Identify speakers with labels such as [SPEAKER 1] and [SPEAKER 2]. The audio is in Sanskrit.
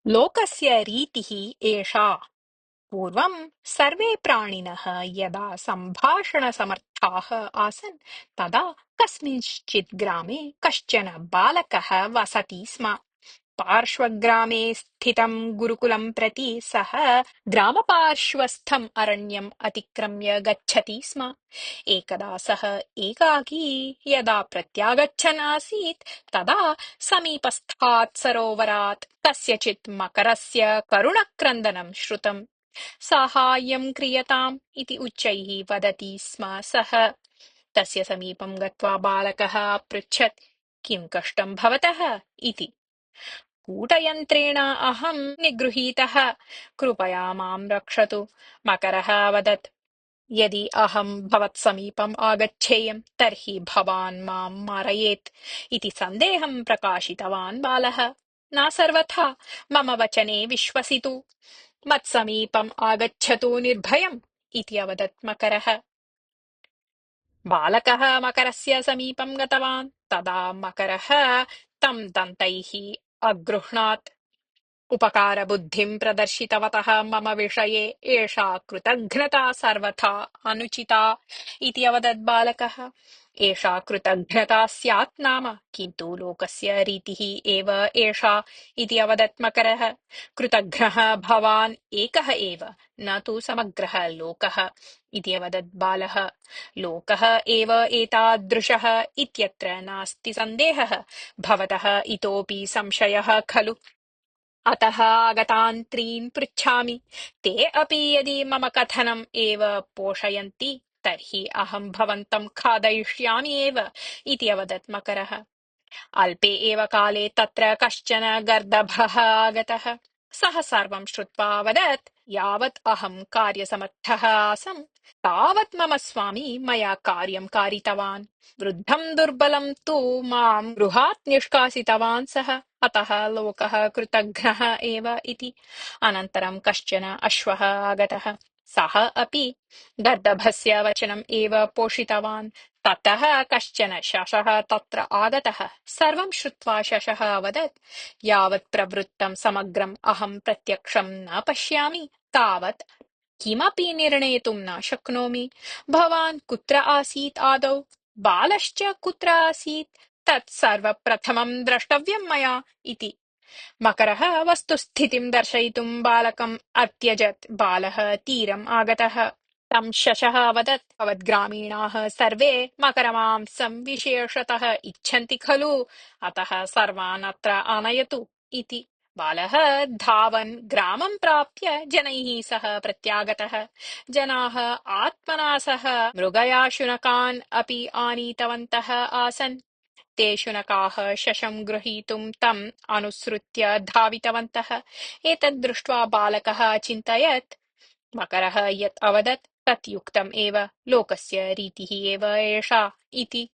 [SPEAKER 1] लोकस्य रीतिः एषा। पूर्वं सर्वे प्राणिनः यदा सम्भाषणसमर्थाः आसन् तदा कस्मिंश्चित् ग्रामे कश्चन बालकः वसति स्म। पार्श्वग्रामे स्थितं गुरुकुलं प्रति सः ग्रामपार्श्वस्थम् अरण्यम् अतिक्रम्य गच्छति स्म। एकदा सः एकाकी यदा प्रत्यागच्छन् आसीत् तदा समीपस्थात् सरोवरात् कस्यचित् मकरस्य करुणक्रन्दनं श्रुतम्। साहाय्यं क्रियताम् इति उच्चैः वदति स्म सः। तस्य समीपं गत्वा बालकः अपृच्छत्, किं कष्टं भवतः इति। कूटयन्त्रेण अहं निगृहीतः, कृपया मां रक्षतु, मकरः अवदत्। यदि अहं भवत्समीपम् आगच्छेयं तर्हि भवान् मां मारयेत् इति सन्देहं प्रकाशितवान् बालः। न सर्वथा मम वचने विश्वसितु, मत्समीपम् आगच्छतु निर्भयम् इति अवदत् मकरः। बालकः मकरस्य समीपं गतवान्। तदा मकरः तं दन्तैः अगृह्णात्। उपकारबुद्धिं प्रदर्शितवतः मम विषये एषा कृतघ्नता सर्वथा अनुचिता इति अवदत् बालकः। एषा कृतघ्नता स्यात् नाम, किन्तु लोकस्य रीतिः एव एषा इति अवदत् मकरः। कृतघ्नः भवान् एकः एव, न तु समग्रः लोकः इति अवदत् बालः। लोकः एव एतादृशः इत्यत्र नास्ति सन्देहः। भवतः इतोऽपि संशयः खलु? अतः आगतान् त्रीन् पृच्छामि। ते अपि यदि मम कथनम् एव पोषयन्ति तर्हि अहं भवन्तं खादयिष्यामि एव इति अवदत् मकरः। अल्पे एव काले तत्र कश्चन गर्दभः आगतः। सः सर्वं श्रुत्वा अवदत्, यावत् अहं कार्यसमर्थः आसम् तावत् मम स्वामी मया कार्यं कारितवान्। वृद्धं दुर्बलं तु मां गृहात् निष्कासितवान् सः। अतः लोकः कृतघ्नः एव इति। अनन्तरं कश्चन अश्वः आगतः। सः अपि गर्दभस्य वचनम् एव पोषितवान्। ततः कश्चन शशः तत्र आगतः। सर्वं श्रुत्वा शशः अवदत्, यावत् प्रवृत्तं समग्रम् अहं प्रत्यक्षं न पश्यामि तावत् किमपि निर्णेतुं न शक्नोमि। भवान् कुत्र आसीत् आदौ? बालश्च कुत्र आसीत्? तत् सर्वप्रथमं द्रष्टव्यं मया इति। मकरः वस्तुस्थितिं दर्शयितुं बालकम् अत्यजत्। बालः तीरम् आगतः। तं शशः अवदत्, भवद्ग्रामीणाः सर्वे मकरमांसं विशेषतः इच्छन्ति खलु? अतः सर्वान् अत्र आनयतु इति। बालः धावन् ग्रामं प्राप्य जनैः सह प्रत्यागतः। जनाः आत्मना सह मृगयाशुनकान् अपि आनीतवन्तः आसन्। ते शुनकाः शशं गृहीतुं तम् अनुसृत्य धावितवन्तः। एतत् दृष्ट्वा बालकः अचिन्तयत्, मकरः यत् अवदत् तत् युक्तम् एव, लोकस्य रीतिः एव एषा इति।